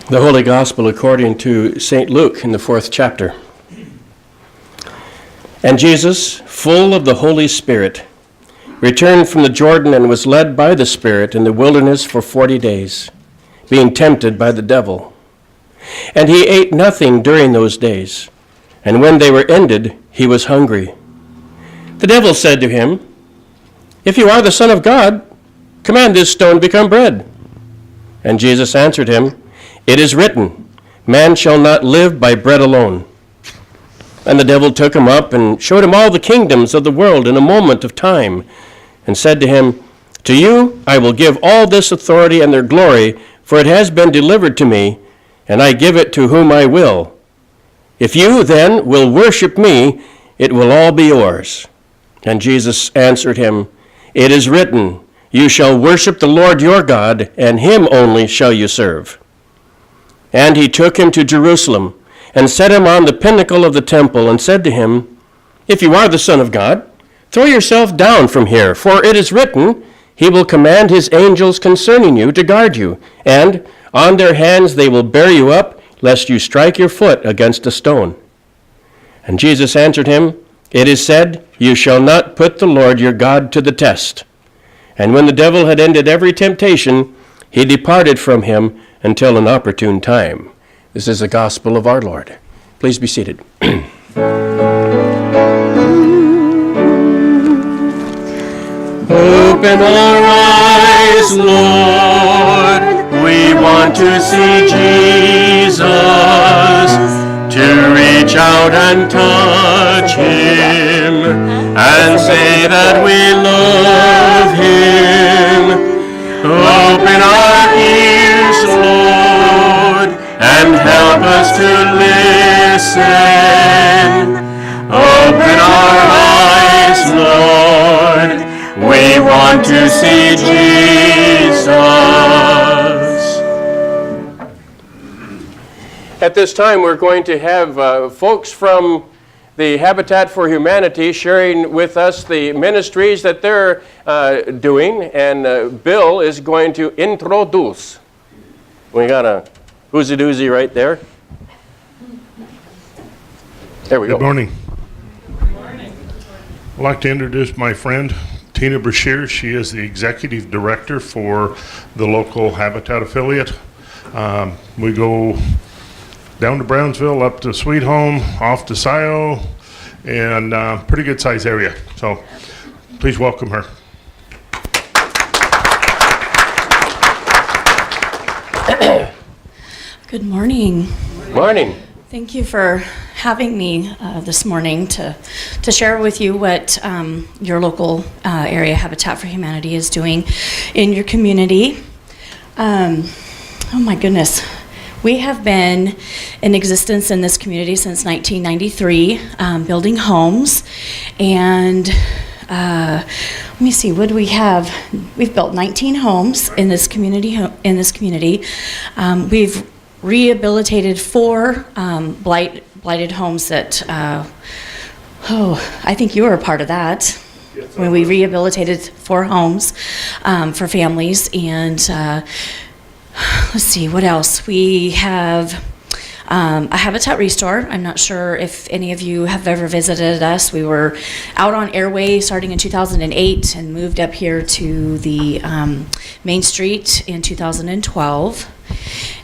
The Holy Gospel according to St. Luke in the 4th chapter. And Jesus, full of the Holy Spirit, returned from the Jordan and was led by the Spirit in the wilderness for 40 days, being tempted by the devil. And he ate nothing during those days, and when they were ended, he was hungry. The devil said to him, "If you are the Son of God, command this stone become bread." And Jesus answered him, "It is written, man shall not live by bread alone." And the devil took him up and showed him all the kingdoms of the world in a moment of time, and said to him, "To you I will give all this authority and their glory, for it has been delivered to me, and I give it to whom I will. If you then will worship me, it will all be yours." And Jesus answered him, "It is written, you shall worship the Lord your God, and him only shall you serve." And he took him to Jerusalem, and set him on the pinnacle of the temple, and said to him, "If you are the Son of God, throw yourself down from here, for it is written, he will command his angels concerning you to guard you, and on their hands they will bear you up, lest you strike your foot against a stone." And Jesus answered him, "It is said, you shall not put the Lord your God to the test." And when the devil had ended every temptation, he departed from him until an opportune time. This is the gospel of our Lord. Please be seated. Open our eyes, Lord. We want to see Jesus, to reach out and touch him, and say that we love him. Open our ears, Lord, and help us to listen. Open our eyes, Lord. We want to see Jesus. At this time, we're going to have folks from the Habitat for Humanity sharing with us the ministries that they're doing, and Bill is going to introduce. We got a whoozy-doozy right there. There we go. Good morning. Good morning. I'd like to introduce my friend, Tina Brashear. She is the executive director for the local Habitat affiliate. We go down to Brownsville, up to Sweet Home, off to Scio, and pretty good size area. So please welcome her. Good morning. Morning. Thank you for having me this morning to share with you what your local area Habitat for Humanity is doing in your community. Oh my goodness. We have been in existence in this community since 1993, building homes, and let me see, what do we have? We've built 19 homes in this community. We've rehabilitated 4 blighted homes that, I think you were a part of that. Yes, when we rehabilitated 4 homes for families, and let's see, what else? We have a Habitat Restore. I'm not sure if any of you have ever visited us. We were out on Airway starting in 2008 and moved up here to the Main Street in 2012.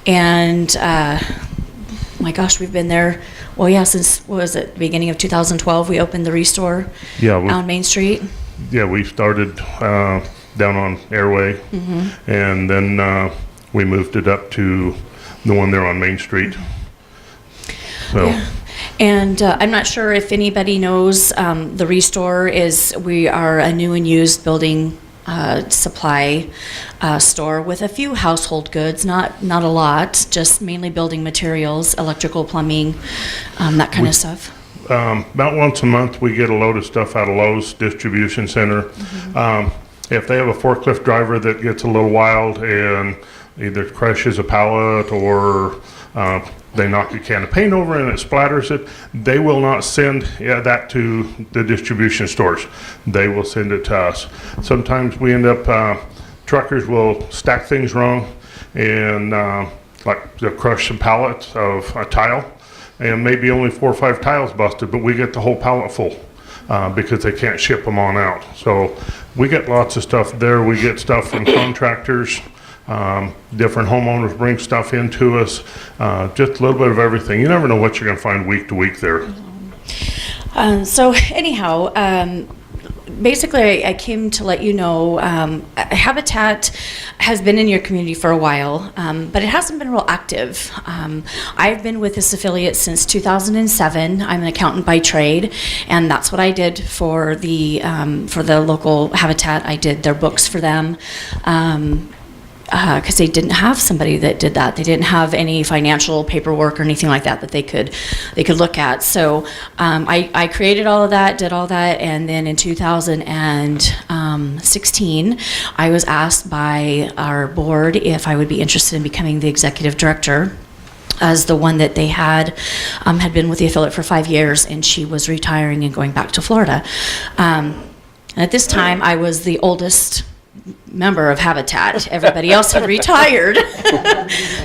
And my gosh, we've been there, well, yeah, since, what was it, beginning of 2012, we opened the Restore on Main Street. Yeah, we started down on Airway, and then we moved it up to the one there on Main Street. So. Yeah. And I'm not sure if anybody knows, the Restore we are a new and used building supply store with a few household goods, not a lot, just mainly building materials, electrical, plumbing, that kind of stuff. About once a month we get a load of stuff out of Lowe's Distribution Center. If they have a forklift driver that gets a little wild and either crushes a pallet or they knock a can of paint over and it splatters it, they will not send that to the distribution stores. They will send it to us. Sometimes we end up, truckers will stack things wrong and like to crush some pallets of a tile, and maybe only 4 or 5 tiles busted, but we get the whole pallet full because they can't ship them on out. So we get lots of stuff there. We get stuff from contractors. Different homeowners bring stuff into us. Just a little bit of everything. You never know what you're going to find week to week there. So anyhow, basically, I came to let you know Habitat has been in your community for a while, but it hasn't been real active. I've been with this affiliate since 2007. I'm an accountant by trade, and that's what I did for the local Habitat. I did their books for them. Because they didn't have somebody that did that. They didn't have any financial paperwork or anything like that they could look at. So I created all of that, did all that, and then in 2016, I was asked by our board if I would be interested in becoming the executive director, as the one that they had been with the affiliate for 5 years, and she was retiring and going back to Florida. At this time, I was the oldest member of Habitat. Everybody else had retired.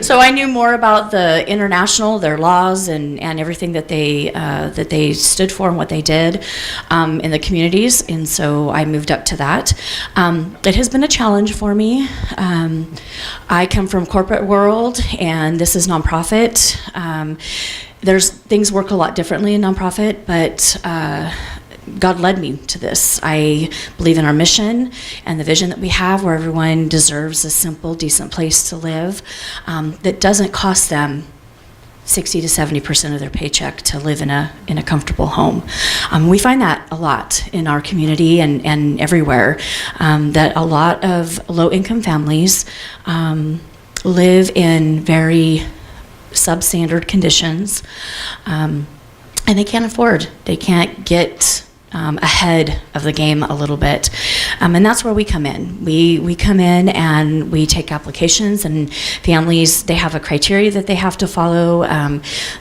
So I knew more about the international, their laws, and everything that they stood for and what they did in the communities. And so I moved up to that. It has been a challenge for me. I come from corporate world, and this is nonprofit. Things work a lot differently in nonprofit, but God led me to this. I believe in our mission and the vision that we have, where everyone deserves a simple, decent place to live that doesn't cost them 60 to 70% of their paycheck to live in a comfortable home. We find that a lot in our community and everywhere, that a lot of low-income families live in very substandard conditions, and they can't afford. They can't get ahead of the game a little bit, and that's where we come in. We come in and we take applications, and families, they have a criteria that they have to follow.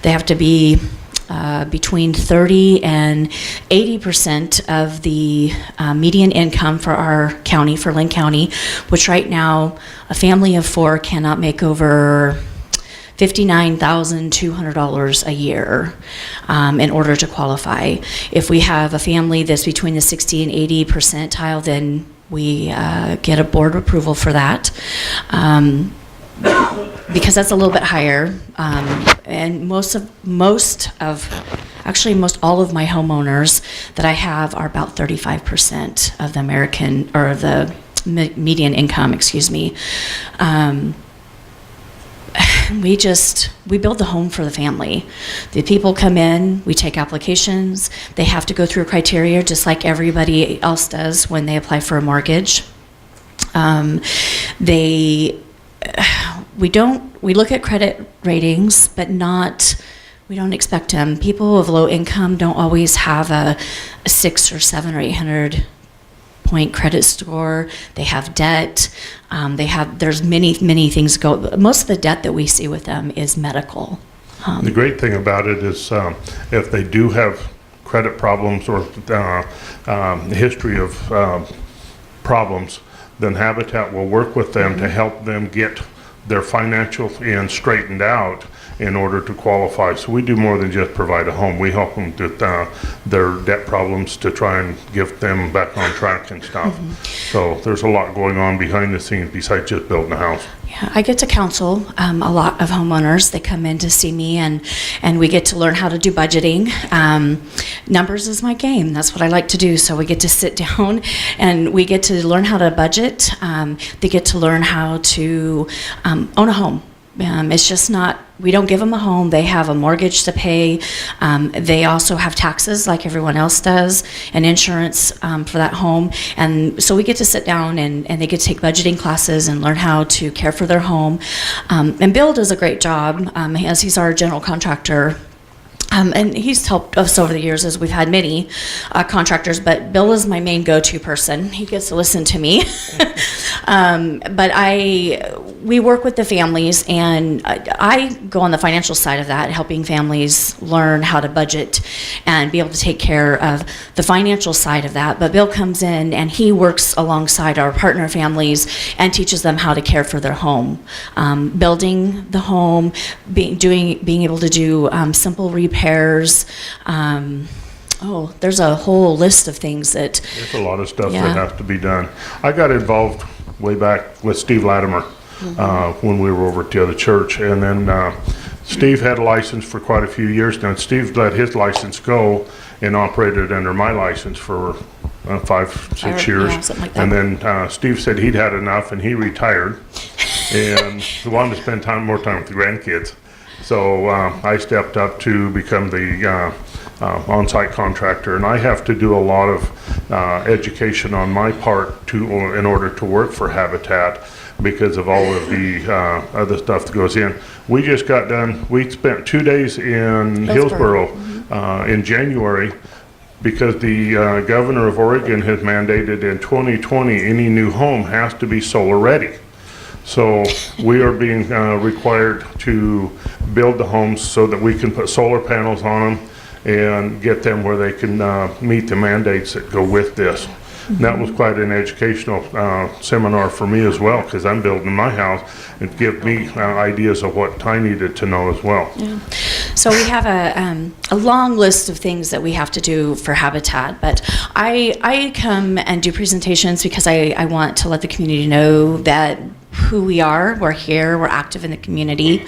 They have to be between 30 and 80% of the median income for our county, for Lynn County, which right now a family of 4 cannot make over $59,200 a year in order to qualify. If we have a family that's between the 60 and 80 percentile, then we get a board approval for that, because that's a little bit higher. And most all of my homeowners that I have are about 35% of the American, or the median income, excuse me. We build the home for the family. The people come in, we take applications. They have to go through a criteria just like everybody else does when they apply for a mortgage. We look at credit ratings, but we don't expect them. People of low income don't always have a 6 or 7 or 800 point credit score. They have debt. There's many things go. Most of the debt that we see with them is medical. The great thing about it is if they do have credit problems or history of problems, then Habitat will work with them to help them get their financial end straightened out in order to qualify. So we do more than just provide a home. We help them with their debt problems to try and get them back on track and stuff. Mm-hmm. So there's a lot going on behind the scenes besides just building a house. Yeah, I get to counsel a lot of homeowners. They come in to see me, and we get to learn how to do budgeting. Numbers is my game. That's what I like to do. So we get to sit down and we get to learn how to budget. They get to learn how to own a home. It's just not, we don't give them a home. They have a mortgage to pay. They also have taxes like everyone else does, and insurance for that home. And so we get to sit down and they get to take budgeting classes and learn how to care for their home. And Bill does a great job, as he's our general contractor. And he's helped us over the years as we've had many contractors, but Bill is my main go-to person. He gets to listen to me. But we work with the families, and I go on the financial side of that, helping families learn how to budget and be able to take care of the financial side of that. But Bill comes in and he works alongside our partner families and teaches them how to care for their home, building the home, being able to do simple repairs. There's a whole list of things that. There's a lot of stuff Yeah. that has to be done. I got involved way back with Steve Latimer when we were over at the other church, and then Steve had a license for quite a few years now. Steve let his license go and operated under my license for 5-6 years. Yeah, something like that. And then Steve said he'd had enough and he retired and he wanted to spend more time with the grandkids. So I stepped up to become the on-site contractor, and I have to do a lot of education on my part in order to work for Habitat because of all of the other stuff that goes in. We just got done, we spent 2 days in Hillsborough in January because the governor of Oregon has mandated in 2020 any new home has to be solar ready. So we are being required to build the homes so that we can put solar panels on them and get them where they can meet the mandates that go with this. And that was quite an educational seminar for me as well, because I'm building my house and give me ideas of what I needed to know as well. Yeah. So we have a long list of things that we have to do for Habitat, but I come and do presentations because I want to let the community know that who we are. We're here, we're active in the community.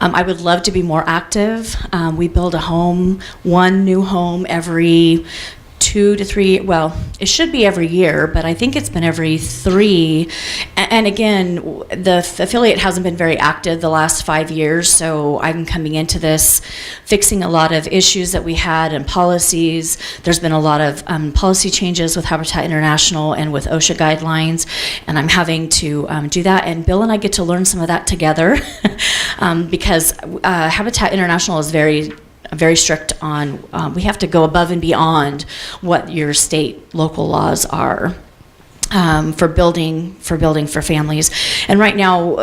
I would love to be more active. We build one new home every 2 to 3, well, it should be every year, but I think it's been every 3. And again, the affiliate hasn't been very active the last 5 years, so I'm coming into this fixing a lot of issues that we had and policies. There's been a lot of policy changes with Habitat International and with OSHA guidelines, and I'm having to do that. And Bill and I get to learn some of that together because Habitat International is very strict on, we have to go above and beyond what your state local laws are for building for families. And right now,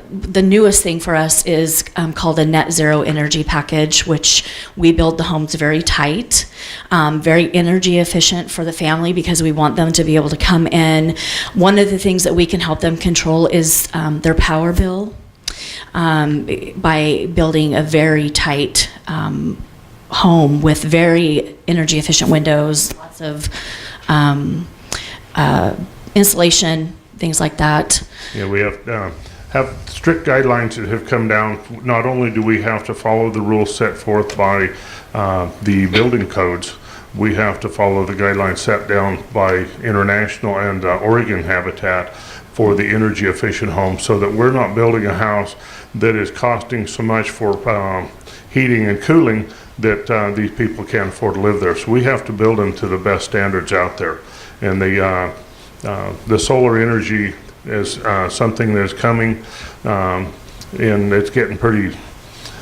the newest thing for us is called a net zero energy package, which we build the homes very tight, very energy efficient for the family because we want them to be able to come in. One of the things that we can help them control is their power bill. By building a very tight home with very energy efficient windows, lots of insulation, things like that. Yeah, we have strict guidelines that have come down. Not only do we have to follow the rules set forth by the building codes, we have to follow the guidelines set down by international and Oregon Habitat for the energy efficient home, so that we're not building a house that is costing so much for heating and cooling that these people can't afford to live there. So we have to build them to the best standards out there. And the solar energy is something that's coming, and it's getting pretty,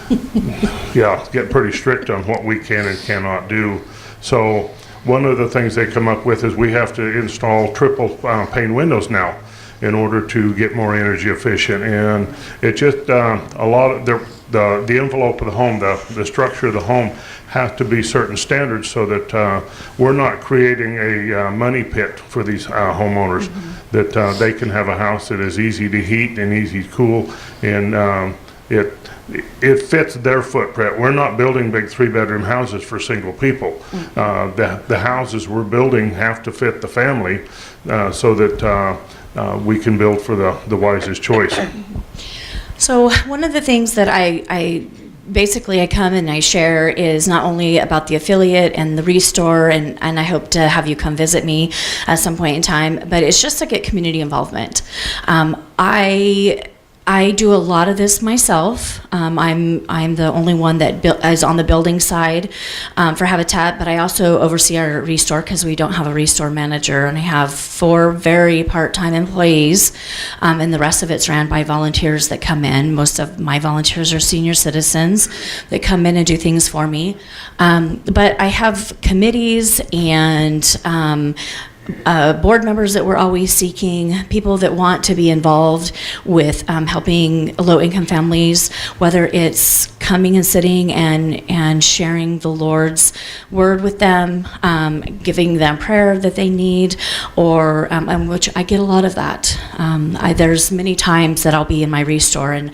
it's getting pretty strict on what we can and cannot do. So one of the things they come up with is we have to install triple pane windows now in order to get more energy efficient. And it just a lot of the envelope of the home, the structure of the home has to be certain standards so that we're not creating a money pit for these homeowners, that they can have a house that is easy to heat and easy to cool, and it fits their footprint. We're not building big 3-bedroom houses for single people. The houses we're building have to fit the family so that we can build for the wisest choice. So one of the things that I come and I share is not only about the affiliate and the restore, and I hope to have you come visit me at some point in time, but it's just to get community involvement. I do a lot of this myself. I'm the only one that is on the building side for Habitat, but I also oversee our restore because we don't have a restore manager, and I have 4 very part-time employees, and the rest of it's ran by volunteers that come in. Most of my volunteers are senior citizens that come in and do things for me. But I have committees and board members that we're always seeking, people that want to be involved with helping low-income families, whether it's coming and sitting and sharing the Lord's word with them, giving them prayer that they need, or which I get a lot of that. There's many times that I'll be in my restore and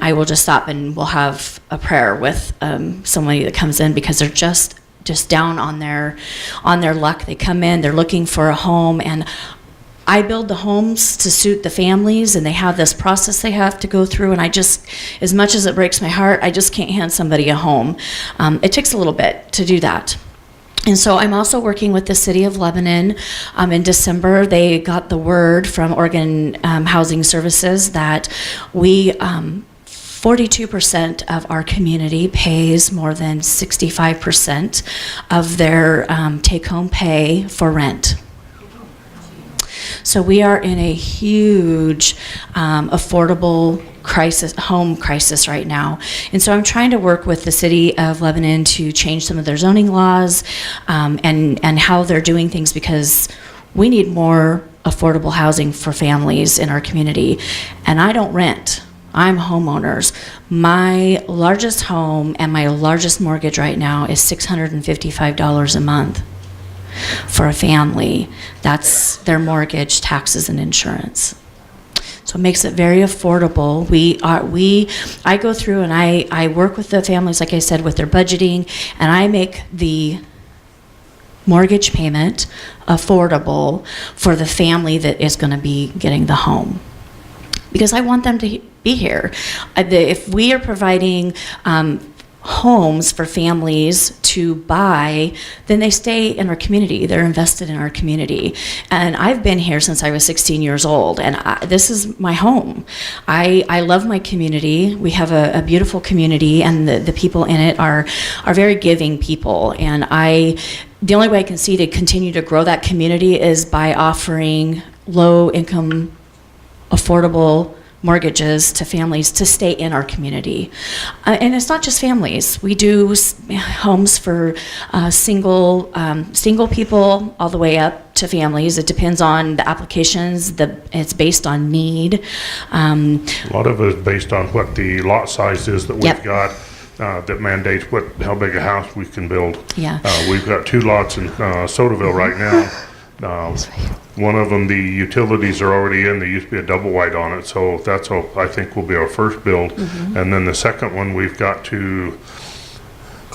I will just stop and we'll have a prayer with somebody that comes in because they're just down on their luck. They come in, they're looking for a home, and I build the homes to suit the families, and they have this process they have to go through, and I just, as much as it breaks my heart, I just can't hand somebody a home. It takes a little bit to do that. And so I'm also working with the City of Lebanon. In December, they got the word from Oregon Housing Services that 42% of our community pays more than 65% of their take-home pay for rent. So we are in a huge affordable home crisis right now. And so I'm trying to work with the City of Lebanon to change some of their zoning laws and how they're doing things, because we need more affordable housing for families in our community. And I don't rent. I'm homeowners. My largest home and my largest mortgage right now is $655 a month for a family. That's their mortgage, taxes, and insurance. So it makes it very affordable. I go through and I work with the families, like I said, with their budgeting, and I make the mortgage payment affordable for the family that is going to be getting the home, because I want them to be here. If we are providing homes for families to buy, then they stay in our community. They're invested in our community. And I've been here since I was 16 years old, and this is my home. I love my community. We have a beautiful community, and the people in it are very giving people. And the only way I can see to continue to grow that community is by offering low-income, affordable mortgages to families to stay in our community. And it's not just families. We do homes for single people all the way up to families. It depends on the applications. It's based on need. A lot of it is based on what the lot size is that we've Yep. got. That mandates how big a house we can build. Yeah. We've got 2 lots in Sotaville right now. One of them, the utilities are already in. There used to be a double wide on it, so that's I think will be our first build. And then the second one, we've got to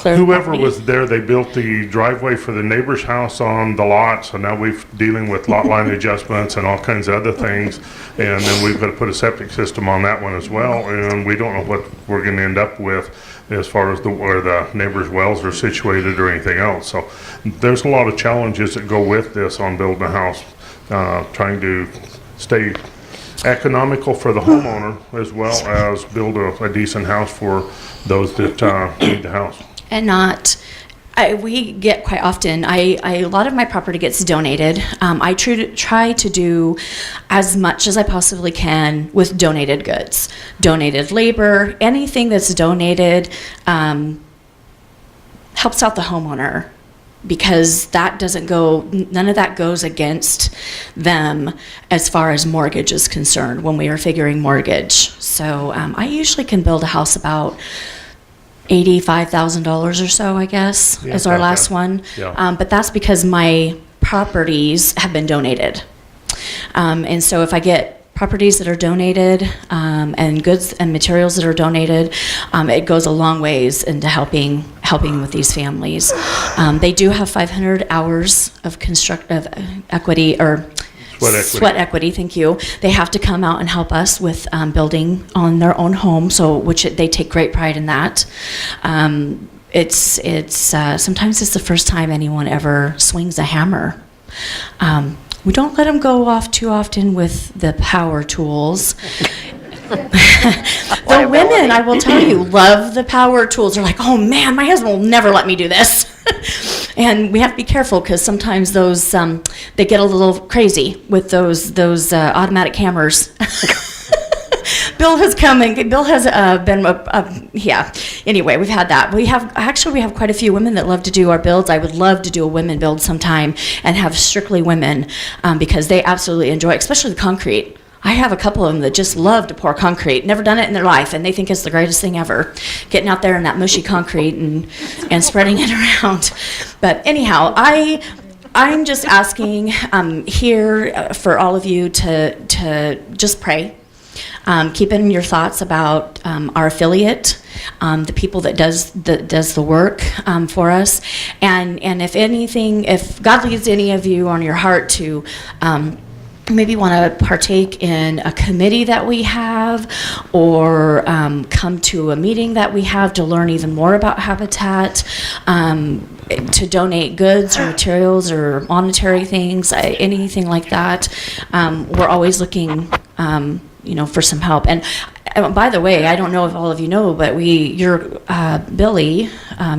whoever was there, they built the driveway for the neighbor's house on the lot, so now we're dealing with lot line adjustments and all kinds of other things. And then we've got to put a septic system on that one as well, and we don't know what we're going to end up with as far as where the neighbors' wells are situated or anything else. So there's a lot of challenges that go with this on building a house, trying to stay economical for the homeowner as well as build a decent house for those that need the house. And we get quite often, a lot of my property gets donated. I try to do as much as I possibly can with donated goods, donated labor, anything that's donated helps out the homeowner, because none of that goes against them as far as mortgage is concerned when we are figuring mortgage. So I usually can build a house about $85,000 or so, I guess, is our last one. Yeah. But that's because my properties have been donated. And so if I get properties that are donated and goods and materials that are donated, it goes a long ways into helping with these families. They do have 500 hours of constructive equity or Sweat equity, thank you. They have to come out and help us with building on their own home, which they take great pride in that. Sometimes it's the first time anyone ever swings a hammer. We don't let them go off too often with the power tools. The women, I will tell you, love the power tools. They're like, oh man, my husband will never let me do this. And we have to be careful because sometimes those, they get a little crazy with those automatic hammers. Bill has come and Bill has been, yeah. Anyway, we've had that. We have quite a few women that love to do our builds. I would love to do a women build sometime and have strictly women because they absolutely enjoy it, especially the concrete. I have a couple of them that just love to pour concrete. Never done it in their life, and they think it's the greatest thing ever. Getting out there in that mushy concrete and spreading it around. But anyhow, I'm just asking here for all of you to just pray. Keep in your thoughts about our affiliate, the people that does the work for us, and if God leads any of you on your heart to maybe want to partake in a committee that we have, or come to a meeting that we have to learn even more about Habitat, to donate goods or materials or monetary things, anything like that, we're always looking for some help. And by the way, I don't know if all of you know, but your Billy,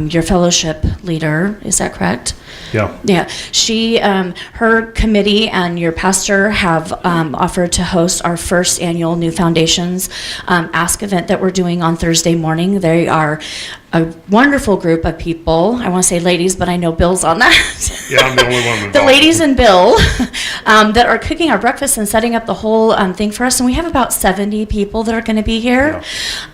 your fellowship leader, is that correct? Yeah. Yeah. She, her committee and your pastor have offered to host our first annual New Foundations Ask event that we're doing on Thursday morning. They are a wonderful group of people. I want to say ladies, but I know Bill's on that. Yeah, I'm the only one involved. The ladies and Bill that are cooking our breakfast and setting up the whole thing for us. And we have about 70 people that are going to be here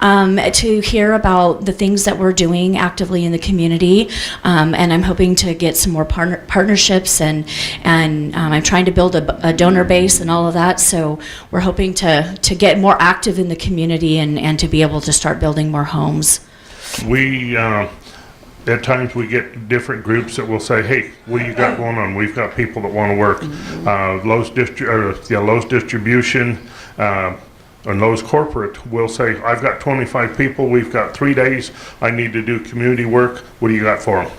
to hear about the things that we're doing actively in the community. And I'm hoping to get some more partnerships, and I'm trying to build a donor base and all of that. So we're hoping to get more active in the community and to be able to start building more homes. We, at times we get different groups that will say, hey, what do you got going on? We've got people that want to work. Lowe's Distribution and Lowe's Corporate will say, I've got 25 people, we've got 3 days, I need to do community work, what do you got for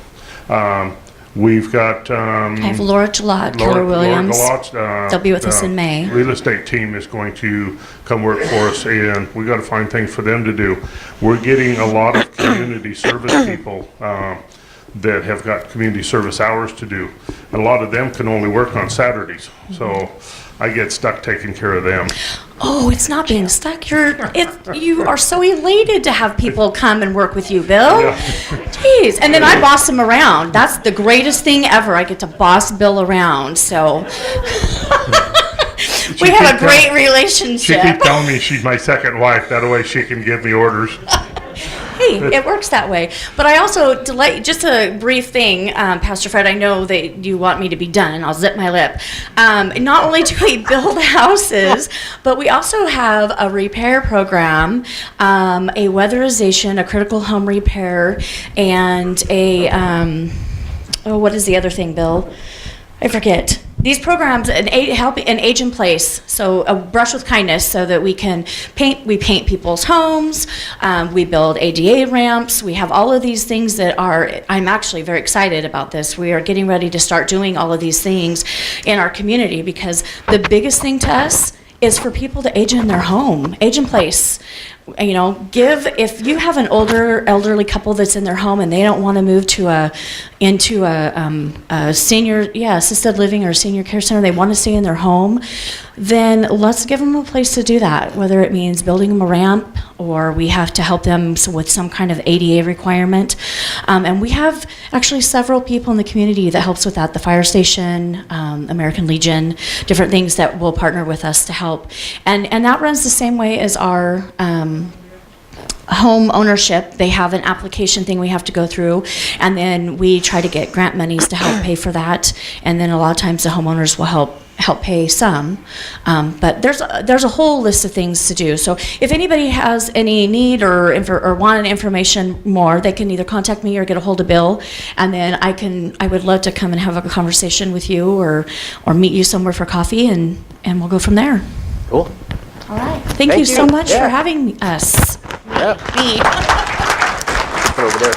them? We've got I have Laura Gillott, Keller Williams. They'll be with us in May. Real estate team is going to come work for us, and we got to find things for them to do. We're getting a lot of community service people that have got community service hours to do. And a lot of them can only work on Saturdays, so I get stuck taking care of them. Oh, it's not being stuck. You are so elated to have people come and work with you, Bill. Yeah. Jeez. And then I boss him around. That's the greatest thing ever. I get to boss Bill around. So we have a great relationship. She keeps telling me she's my second wife. That way she can give me orders. Hey, it works that way. But I also, just a brief thing, Pastor Fred, I know that you want me to be done. I'll zip my lip. Not only do we build houses, but we also have a repair program, a weatherization, a critical home repair, and what is the other thing, Bill? I forget. These programs help an age in place, so a brush with kindness, so that we can paint. We paint people's homes. We build ADA ramps. We have all of these things that are. I'm actually very excited about this. We are getting ready to start doing all of these things in our community, because the biggest thing to us is for people to age in their home, age in place. If you have an elderly couple that's in their home and they don't want to move into a senior, assisted living or senior care center, they want to stay in their home, then let's give them a place to do that, whether it means building them a ramp or we have to help them with some kind of ADA requirement. And we have actually several people in the community that helps with that, the fire station, American Legion, different things that will partner with us to help. And that runs the same way as our home ownership. They have an application thing we have to go through, and then we try to get grant monies to help pay for that, and then a lot of times the homeowners will help pay some, but there's a whole list of things to do. So if anybody has any need or want information more, they can either contact me or get a hold of Bill, and then I would love to come and have a conversation with you or meet you somewhere for coffee, and we'll go from there. Cool. All right. Thank you so much for having us. Yeah. Me. Put over there.